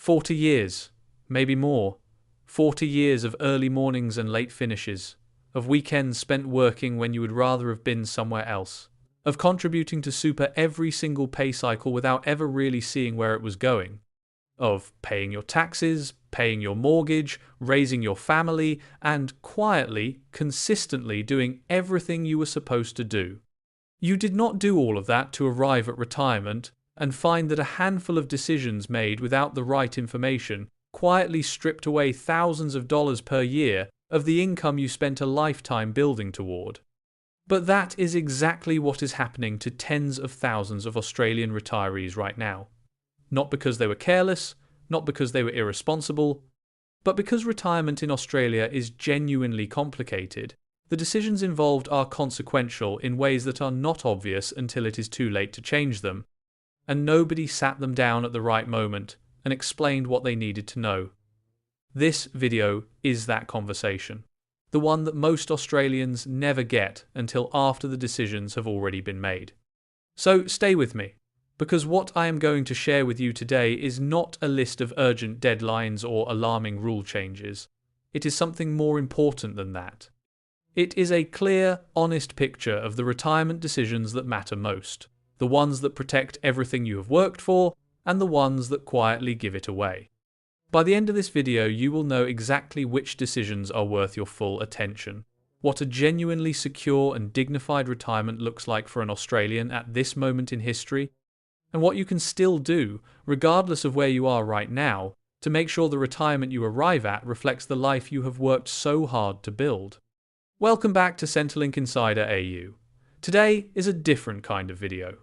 40 years, maybe more. 40 years of early mornings and late finishes, of weekends spent working when you would rather have been somewhere else, of contributing to super every single pay cycle without ever really seeing where it was going, of paying your taxes, paying your mortgage, raising your family, and quietly, consistently doing everything you were supposed to do. You did not do all of that to arrive at retirement and find that a handful of decisions made without the right information quietly stripped away thousands of dollars per year of the income you spent a lifetime building toward. But that is exactly what is happening to tens of thousands of Australian retirees right now. Not because they were careless, not because they were irresponsible, but because retirement in Australia is genuinely complicated. The decisions involved are consequential in ways that are not obvious until it is too late to change them, and nobody sat them down at the right moment and explained what they needed to know. This video is that conversation, the one that most Australians never get until after the decisions have already been made. So stay with me, because what I am going to share with you today is not a list of urgent deadlines or alarming rule changes. It is something more important than that. It is a clear, honest picture of the retirement decisions that matter most, the ones that protect everything you have worked for, and the ones that quietly give it away. By the end of this video, you will know exactly which decisions are worth your full attention, what a genuinely secure and dignified retirement looks like for an Australian at this moment in history, and what you can still do, regardless of where you are right now, to make sure the retirement you arrive at reflects the life you have worked so hard to build. Welcome back to Centrelink Insider AU. Today is a different kind of video.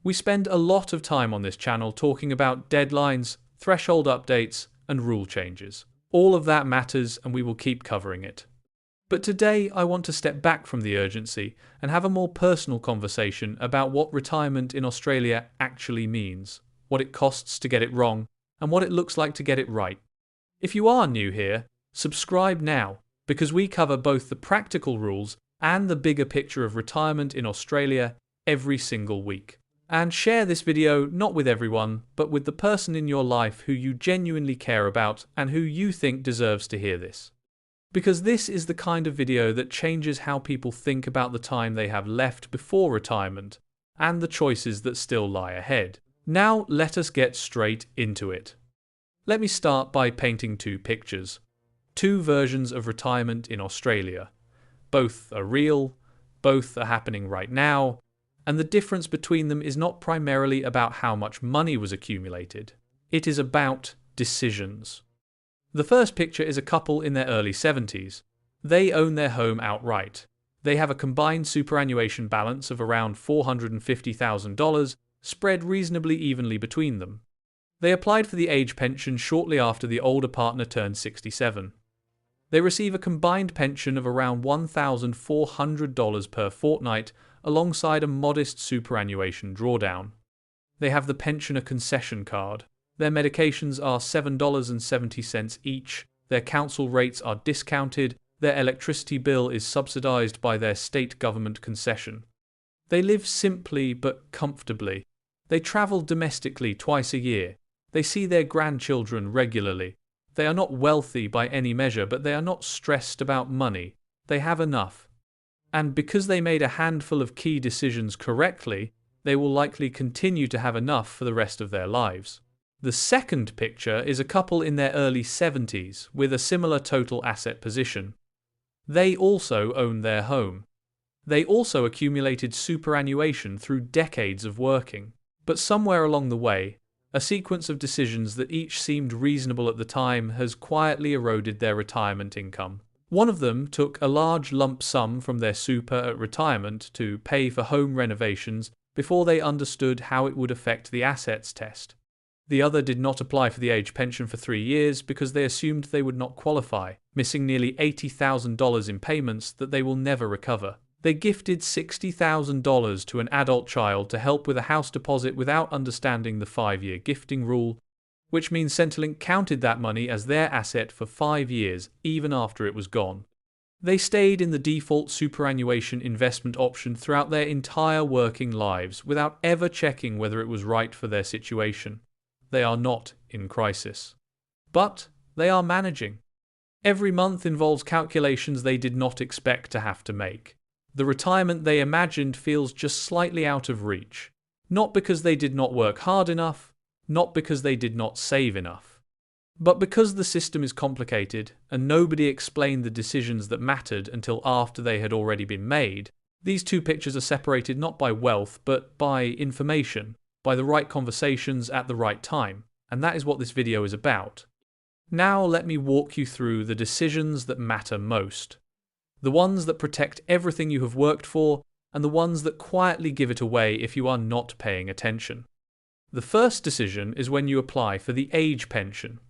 We spend a lot of time on this channel talking about deadlines, threshold updates, and rule changes. All of that matters, and we will keep covering it. But today I want to step back from the urgency and have a more personal conversation about what retirement in Australia actually means, what it costs to get it wrong, and what it looks like to get it right. If you are new here, subscribe now, because we cover both the practical rules and the bigger picture of retirement in Australia every single week. And share this video not with everyone, but with the person in your life who you genuinely care about and who you think deserves to hear this. Because this is the kind of video that changes how people think about the time they have left before retirement and the choices that still lie ahead. Now let us get straight into it. Let me start by painting two pictures. Two versions of retirement in Australia. Both are real, both are happening right now, and the difference between them is not primarily about how much money was accumulated. It is about decisions. The first picture is a couple in their early 70s. They own their home outright. They have a combined superannuation balance of around $450,000, spread reasonably evenly between them. They applied for the age pension shortly after the older partner turned 67. They receive a combined pension of around $1,400 per fortnight, alongside a modest superannuation drawdown. They have the pensioner concession card. Their medications are $7.70 each, their council rates are discounted, their electricity bill is subsidised by their state government concession. They live simply but comfortably. They travel domestically twice a year. They see their grandchildren regularly. They are not wealthy by any measure, but they are not stressed about money. They have enough. And because they made a handful of key decisions correctly, they will likely continue to have enough for the rest of their lives. The second picture is a couple in their early 70s with a similar total asset position. They also own their home. They also accumulated superannuation through decades of working. But somewhere along the way, a sequence of decisions that each seemed reasonable at the time has quietly eroded their retirement income. One of them took a large lump sum from their super at retirement to pay for home renovations before they understood how it would affect the assets test. The other did not apply for the age pension for 3 years because they assumed they would not qualify, missing nearly $80,000 in payments that they will never recover. They gifted $60,000 to an adult child to help with a house deposit without understanding the 5-year gifting rule, which means Centrelink counted that money as their asset for 5 years, even after it was gone. They stayed in the default superannuation investment option throughout their entire working lives without ever checking whether it was right for their situation. They are not in crisis. but they are managing. Every month involves calculations they did not expect to have to make. The retirement they imagined feels just slightly out of reach. Not because they did not work hard enough, not because they did not save enough, but because the system is complicated and nobody explained the decisions that mattered until after they had already been made. These two pictures are separated not by wealth, but by information, by the right conversations at the right time, and that is what this video is about. Now let me walk you through the decisions that matter most. The ones that protect everything you have worked for, and the ones that quietly give it away if you are not paying attention. The first decision is when you apply for the age pension.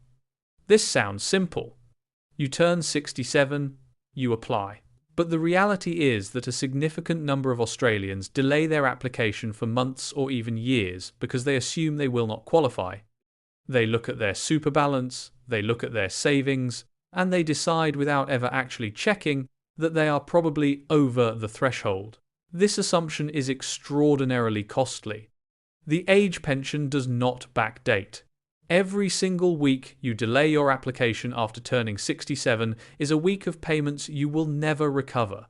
This sounds simple. You turn 67, you apply. But the reality is that a significant number of Australians delay their application for months or even years because they assume they will not qualify. They look at their super balance, they look at their savings, and they decide without ever actually checking that they are probably over the threshold. This assumption is extraordinarily costly. The age pension does not backdate. Every single week you delay your application after turning 67 is a week of payments you will never recover.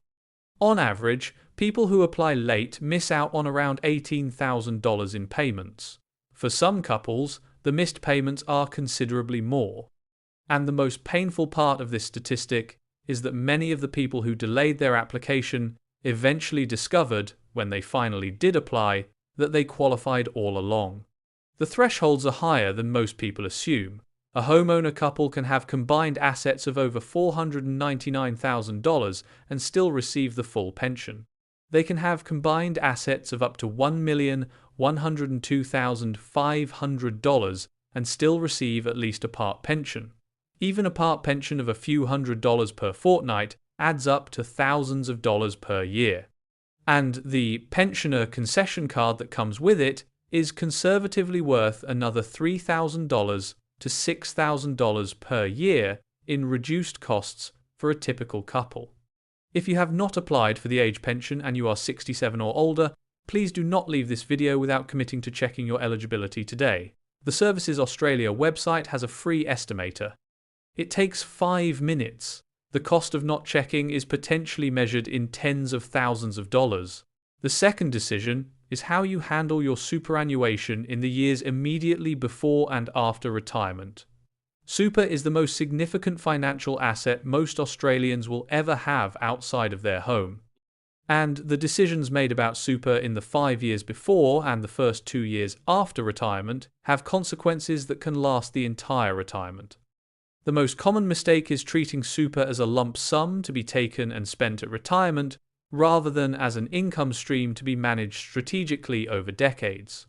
On average, people who apply late miss out on around $18,000 in payments. For some couples, the missed payments are considerably more. And the most painful part of this statistic is that many of the people who delayed their application eventually discovered, when they finally did apply, that they qualified all along. The thresholds are higher than most people assume. A homeowner couple can have combined assets of over $499,000 and still receive the full pension. They can have combined assets of up to $1,102,500 and still receive at least a part pension. Even a part pension of a few $100s per fortnight adds up to thousands of dollars per year. And the pensioner concession card that comes with it is conservatively worth another $3,000 to $6,000 per year in reduced costs for a typical couple. If you have not applied for the age pension and you are 67 or older, please do not leave this video without committing to checking your eligibility today. The Services Australia website has a free estimator. It takes 5 minutes. The cost of not checking is potentially measured in tens of thousands of dollars. The second decision is how you handle your superannuation in the years immediately before and after retirement. Super is the most significant financial asset most Australians will ever have outside of their home. And the decisions made about super in the 5 years before and the first 2 years after retirement have consequences that can last the entire retirement. The most common mistake is treating super as a lump sum to be taken and spent at retirement, rather than as an income stream to be managed strategically over decades.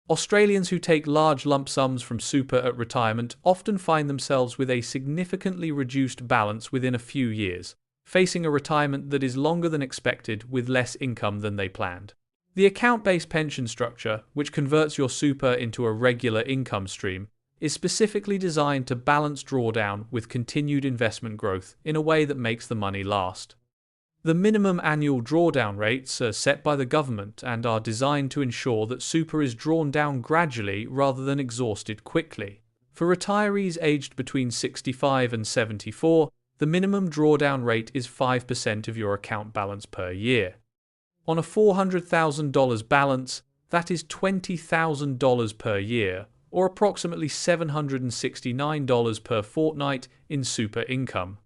Australians who take large lump sums from super at retirement often find themselves with a significantly reduced balance within a few years, facing a retirement that is longer than expected with less income than they planned. The account-based pension structure, which converts your super into a regular income stream, is specifically designed to balance drawdown with continued investment growth in a way that makes the money last. The minimum annual drawdown rates are set by the government and are designed to ensure that super is drawn down gradually rather than exhausted quickly. For retirees aged between 65 and 74, the minimum drawdown rate is 5% of your account balance per year. On a $400,000 balance, that is $20,000 per year, or approximately $769 per fortnight in super income.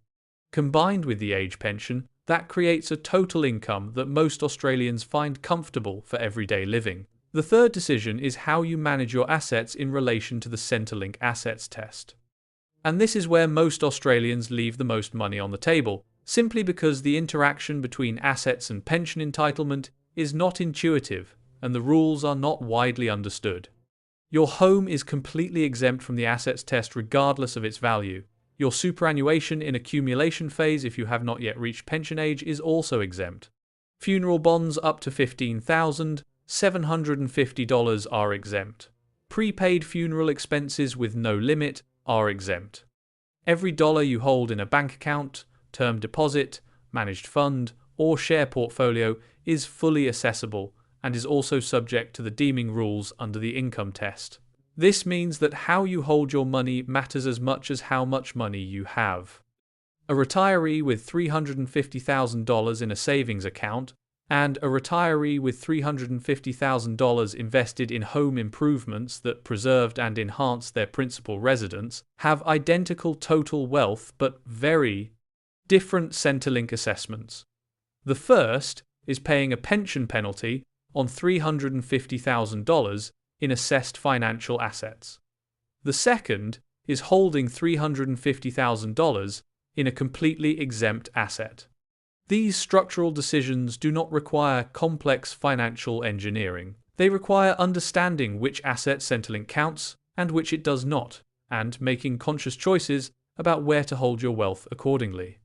Combined with the age pension, that creates a total income that most Australians find comfortable for everyday living. The third decision is how you manage your assets in relation to the Centrelink assets test. And this is where most Australians leave the most money on the table, simply because the interaction between assets and pension entitlement is not intuitive and the rules are not widely understood. Your home is completely exempt from the assets test regardless of its value. Your superannuation in accumulation phase, if you have not yet reached pension age, is also exempt. Funeral bonds up to $15,750 are exempt. Prepaid funeral expenses with no limit are exempt. Every dollar you hold in a bank account, term deposit, managed fund, or share portfolio is fully accessible and is also subject to the deeming rules under the income test. This means that how you hold your money matters as much as how much money you have. A retiree with $350,000 in a savings account and a retiree with $350,000 invested in home improvements that preserved and enhanced their principal residence have identical total wealth but very different Centrelink assessments. The first is paying a pension penalty on $350,000 in assessed financial assets. The second is holding $350,000 in a completely exempt asset. These structural decisions do not require complex financial engineering. They require understanding which asset Centrelink counts and which it does not, and making conscious choices about where to hold your wealth accordingly.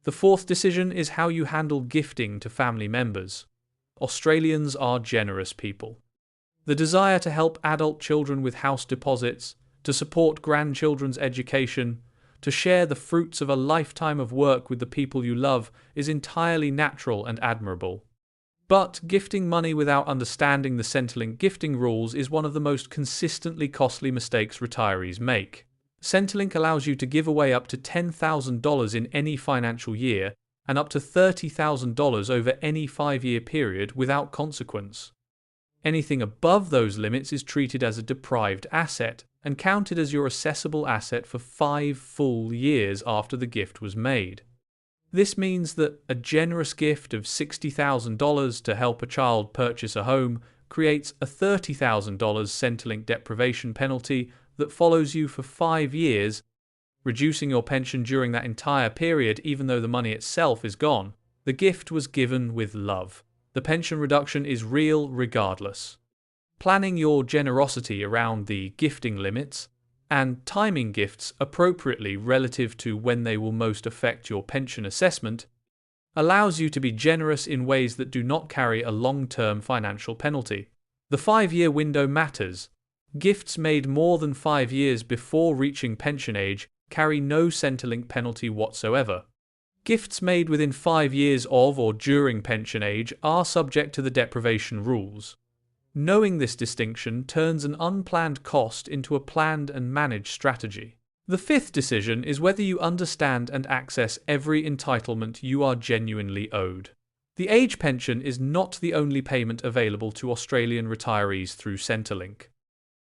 The fourth decision is how you handle gifting to family members. Australians are generous people. The desire to help adult children with house deposits, to support grandchildren's education, to share the fruits of a lifetime of work with the people you love is entirely natural and admirable. But gifting money without understanding the Centrelink gifting rules is one of the most consistently costly mistakes retirees make. Centrelink allows you to give away up to $10,000 in any financial year and up to $30,000 over any 5-year period without consequence. Anything above those limits is treated as a deprived asset and counted as your assessable asset for 5 full years after the gift was made. This means that a generous gift of $60,000 to help a child purchase a home creates a $30,000 Centrelink deprivation penalty that follows you for 5 years, reducing your pension during that entire period even though the money itself is gone. The gift was given with love. The pension reduction is real regardless. Planning your generosity around the gifting limits and timing gifts appropriately relative to when they will most affect your pension assessment allows you to be generous in ways that do not carry a long-term financial penalty. The 5-year window matters. Gifts made more than 5 years before reaching pension age carry no Centrelink penalty whatsoever. Gifts made within 5 years of or during pension age are subject to the deprivation rules. Knowing this distinction turns an unplanned cost into a planned and managed strategy. The fifth decision is whether you understand and access every entitlement you are genuinely owed. The age pension is not the only payment available to Australian retirees through Centrelink.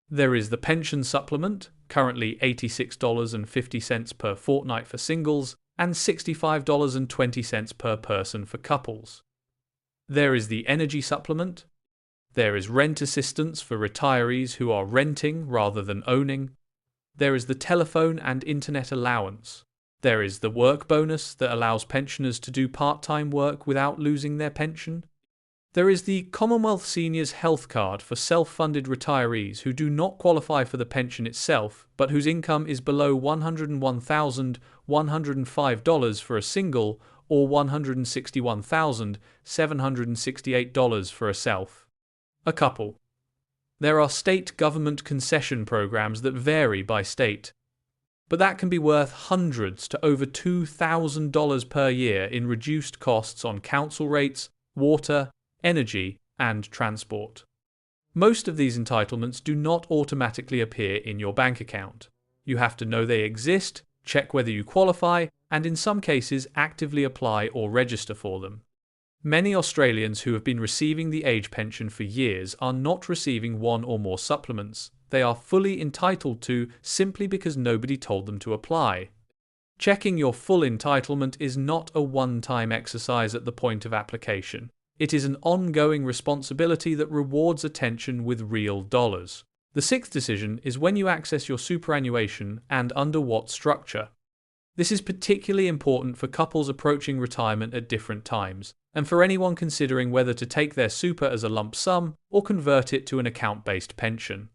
There is the pension supplement, currently $86.50 per fortnight for singles and $65.20 per person for couples. There is the energy supplement. There is rent assistance for retirees who are renting rather than owning. There is the telephone and internet allowance. There is the work bonus that allows pensioners to do part-time work without losing their pension. There is the Commonwealth Seniors Health Card for self-funded retirees who do not qualify for the pension itself, but whose income is below $101,105 for a single or $161,768 for a couple. There are state government concession programs that vary by state, but that can be worth hundreds to over $2,000 per year in reduced costs on council rates, water, energy, and transport. Most of these entitlements do not automatically appear in your bank account. You have to know they exist, check whether you qualify, and in some cases actively apply or register for them. Many Australians who have been receiving the age pension for years are not receiving one or more supplements they are fully entitled to simply because nobody told them to apply. Checking your full entitlement is not a one-time exercise at the point of application. It is an ongoing responsibility that rewards attention with real dollars. The sixth decision is when you access your superannuation and under what structure. This is particularly important for couples approaching retirement at different times, and for anyone considering whether to take their super as a lump sum or convert it to an account-based pension.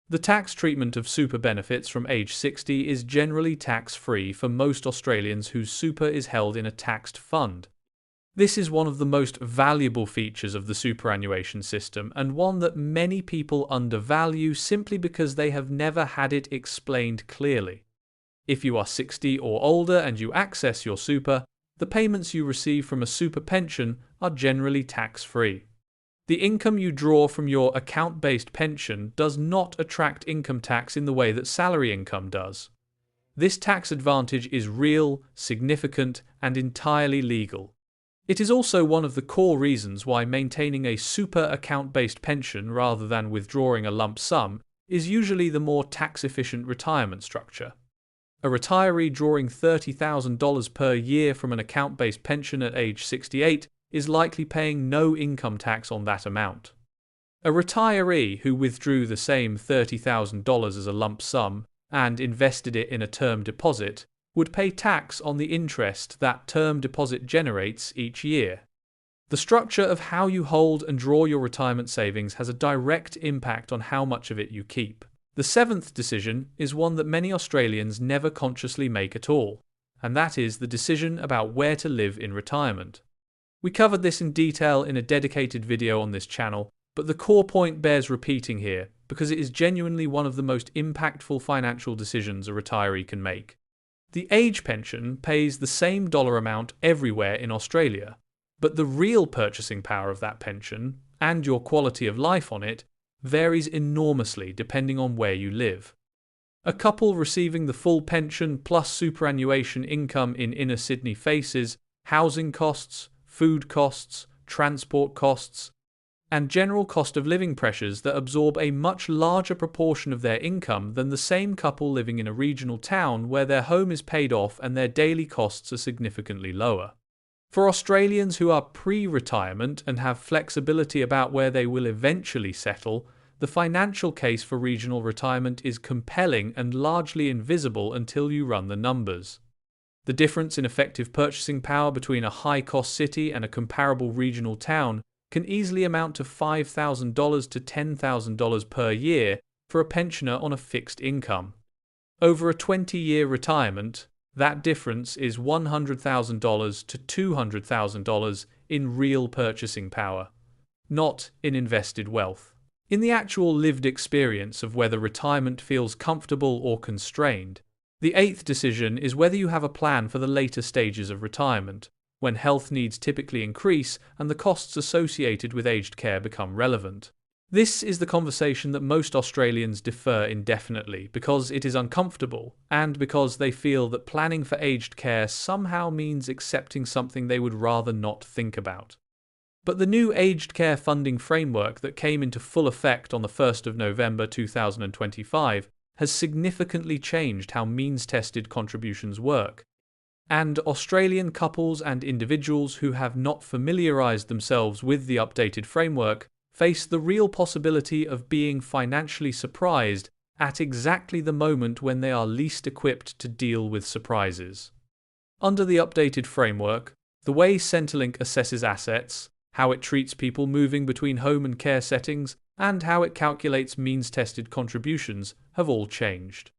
The tax treatment of super benefits from age 60 is generally tax-free for most Australians whose super is held in a taxed fund. This is one of the most valuable features of the superannuation system and one that many people undervalue simply because they have never had it explained clearly. If you are 60 or older and you access your super, the payments you receive from a super pension are generally tax-free. The income you draw from your account-based pension does not attract income tax in the way that salary income does. This tax advantage is real, significant, and entirely legal. It is also one of the core reasons why maintaining a super account-based pension rather than withdrawing a lump sum is usually the more tax-efficient retirement structure. A retiree drawing $30,000 per year from an account-based pension at age 68 is likely paying no income tax on that amount. A retiree who withdrew the same $30,000 as a lump sum and invested it in a term deposit would pay tax on the interest that term deposit generates each year. The structure of how you hold and draw your retirement savings has a direct impact on how much of it you keep. The seventh decision is one that many Australians never consciously make at all, and that is the decision about where to live in retirement. We covered this in detail in a dedicated video on this channel, but the core point bears repeating here because it is genuinely one of the most impactful financial decisions a retiree can make. The age pension pays the same dollar amount everywhere in Australia, but the real purchasing power of that pension, and your quality of life on it, varies enormously depending on where you live. A couple receiving the full pension plus superannuation income in inner Sydney faces housing costs, food costs, transport costs, and general cost of living pressures that absorb a much larger proportion of their income than the same couple living in a regional town where their home is paid off and their daily costs are significantly lower. For Australians who are pre-retirement and have flexibility about where they will eventually settle, the financial case for regional retirement is compelling and largely invisible until you run the numbers. The difference in effective purchasing power between a high-cost city and a comparable regional town can easily amount to $5,000 to $10,000 per year for a pensioner on a fixed income. Over a 20-year retirement, that difference is $100,000 to $200,000 in real purchasing power, not in invested wealth. In the actual lived experience of whether retirement feels comfortable or constrained, the eighth decision is whether you have a plan for the later stages of retirement, when health needs typically increase and the costs associated with aged care become relevant. This is the conversation that most Australians defer indefinitely because it is uncomfortable and because they feel that planning for aged care somehow means accepting something they would rather not think about. But the new aged care funding framework that came into full effect on the 1st of November 2025 has significantly changed how means-tested contributions work, and Australian couples and individuals who have not familiarised themselves with the updated framework face the real possibility of being financially surprised at exactly the moment when they are least equipped to deal with surprises. Under the updated framework, the way Centrelink assesses assets, how it treats people moving between home and care settings, and how it calculates means-tested contributions have all changed.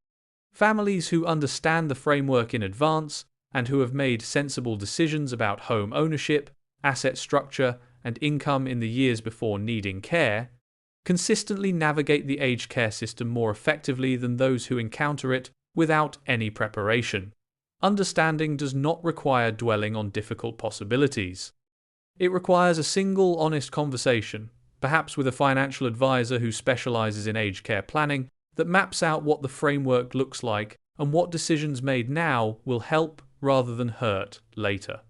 Families who understand the framework in advance and who have made sensible decisions about home ownership, asset structure, and income in the years before needing care, consistently navigate the aged care system more effectively than those who encounter it without any preparation. Understanding does not require dwelling on difficult possibilities. It requires a single honest conversation, perhaps with a financial advisor who specializes in aged care planning, that maps out what the framework looks like and what decisions made now will help rather than hurt later.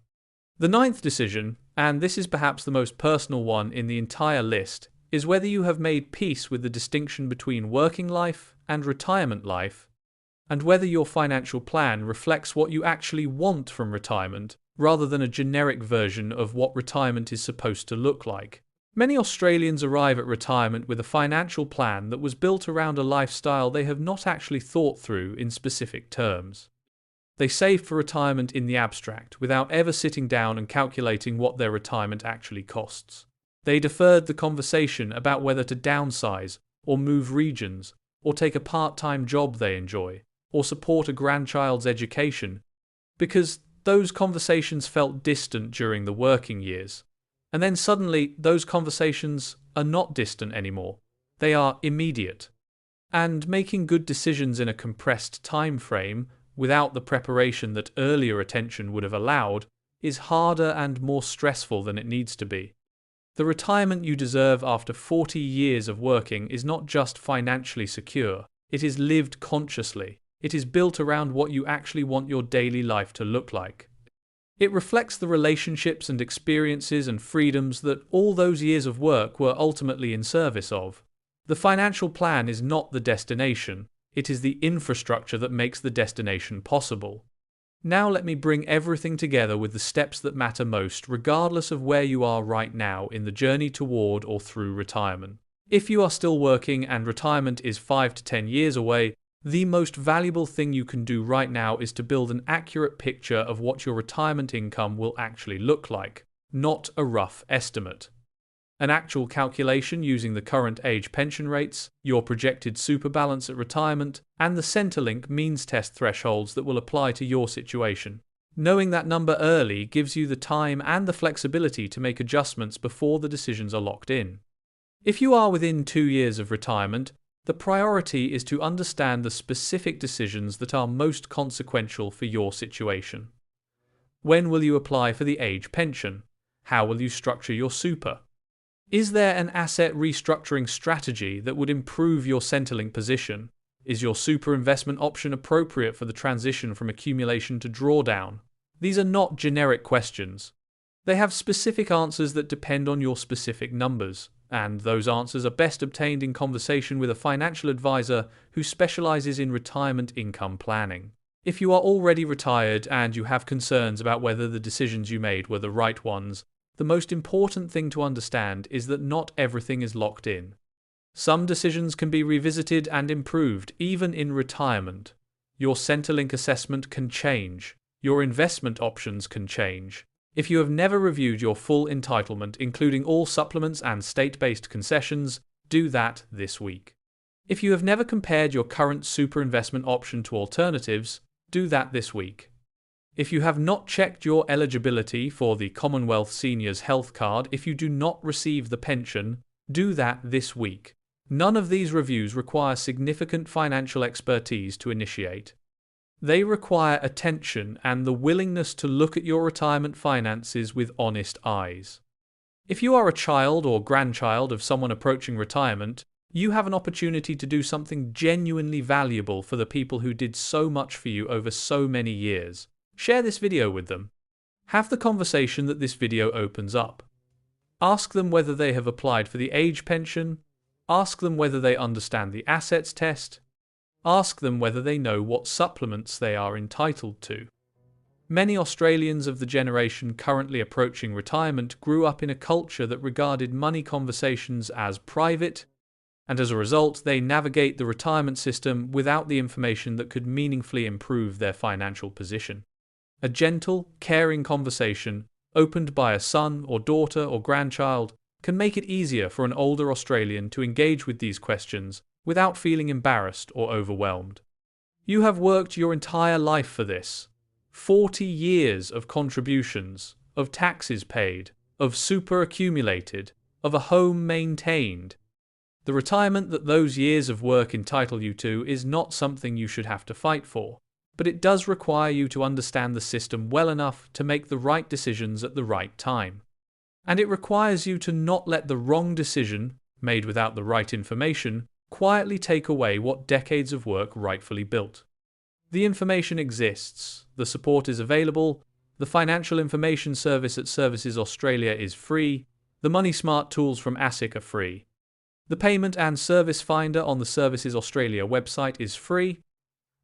The ninth decision, and this is perhaps the most personal one in the entire list, is whether you have made peace with the distinction between working life and retirement life, and whether your financial plan reflects what you actually want from retirement rather than a generic version of what retirement is supposed to look like. Many Australians arrive at retirement with a financial plan that was built around a lifestyle they have not actually thought through in specific terms. They saved for retirement in the abstract without ever sitting down and calculating what their retirement actually costs. They deferred the conversation about whether to downsize or move regions or take a part-time job they enjoy or support a grandchild's education because those conversations felt distant during the working years. And then suddenly, those conversations are not distant anymore. They are immediate. And making good decisions in a compressed time frame, without the preparation that earlier attention would have allowed, is harder and more stressful than it needs to be. The retirement you deserve after 40 years of working is not just financially secure, it is lived consciously. It is built around what you actually want your daily life to look like. It reflects the relationships and experiences and freedoms that all those years of work were ultimately in service of. The financial plan is not the destination, it is the infrastructure that makes the destination possible. Now let me bring everything together with the steps that matter most, regardless of where you are right now in the journey toward or through retirement. If you are still working and retirement is 5 to 10 years away, the most valuable thing you can do right now is to build an accurate picture of what your retirement income will actually look like, not a rough estimate. An actual calculation using the current age pension rates, your projected super balance at retirement, and the Centrelink means test thresholds that will apply to your situation. Knowing that number early gives you the time and the flexibility to make adjustments before the decisions are locked in. If you are within 2 years of retirement, the priority is to understand the specific decisions that are most consequential for your situation. When will you apply for the age pension? How will you structure your super? Is there an asset restructuring strategy that would improve your Centrelink position? Is your super investment option appropriate for the transition from accumulation to drawdown? These are not generic questions. They have specific answers that depend on your specific numbers, and those answers are best obtained in conversation with a financial advisor who specializes in retirement income planning. If you are already retired and you have concerns about whether the decisions you made were the right ones, the most important thing to understand is that not everything is locked in. Some decisions can be revisited and improved even in retirement. Your Centrelink assessment can change. Your investment options can change. If you have never reviewed your full entitlement, including all supplements and state-based concessions, do that this week. If you have never compared your current super investment option to alternatives, do that this week. If you have not checked your eligibility for the Commonwealth Seniors Health Card if you do not receive the pension, do that this week. None of these reviews require significant financial expertise to initiate. They require attention and the willingness to look at your retirement finances with honest eyes. If you are a child or grandchild of someone approaching retirement, you have an opportunity to do something genuinely valuable for the people who did so much for you over so many years. Share this video with them. Have the conversation that this video opens up. Ask them whether they have applied for the age pension. Ask them whether they understand the assets test. Ask them whether they know what supplements they are entitled to. Many Australians of the generation currently approaching retirement grew up in a culture that regarded money conversations as private, and as a result they navigate the retirement system without the information that could meaningfully improve their financial position. A gentle, caring conversation, opened by a son or daughter or grandchild, can make it easier for an older Australian to engage with these questions without feeling embarrassed or overwhelmed. You have worked your entire life for this. 40 years of contributions, of taxes paid, of super accumulated, of a home maintained. The retirement that those years of work entitle you to is not something you should have to fight for, but it does require you to understand the system well enough to make the right decisions at the right time. And it requires you to not let the wrong decision, made without the right information, quietly take away what decades of work rightfully built. The information exists, the support is available, the financial information service at Services Australia is free, the Money Smart tools from ASIC are free. The payment and service finder on the Services Australia website is free,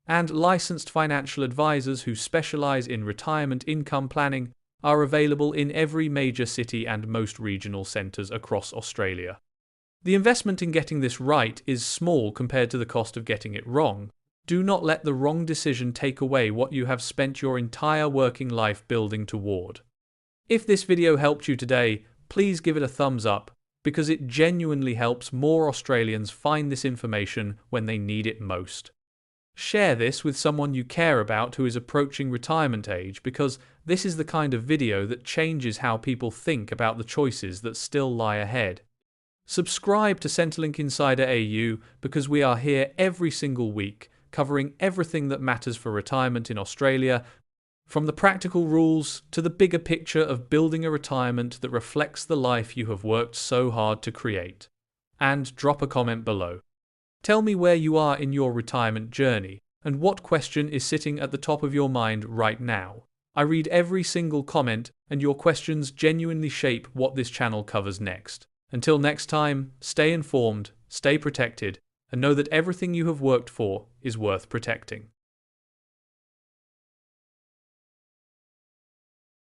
and licensed financial advisors who specialize in retirement income planning are available in every major city and most regional centres across Australia. The investment in getting this right is small compared to the cost of getting it wrong. Do not let the wrong decision take away what you have spent your entire working life building toward. If this video helped you today, please give it a thumbs up, because it genuinely helps more Australians find this information when they need it most. Share this with someone you care about who is approaching retirement age, because this is the kind of video that changes how people think about the choices that still lie ahead. Subscribe to Centrelink Insider AU because we are here every single week, covering everything that matters for retirement in Australia, From the practical rules to the bigger picture of building a retirement that reflects the life you have worked so hard to create. And drop a comment below. Tell me where you are in your retirement journey and what question is sitting at the top of your mind right now. I read every single comment, and your questions genuinely shape what this channel covers next. Until next time, stay informed, stay protected, and know that everything you have worked for is worth protecting.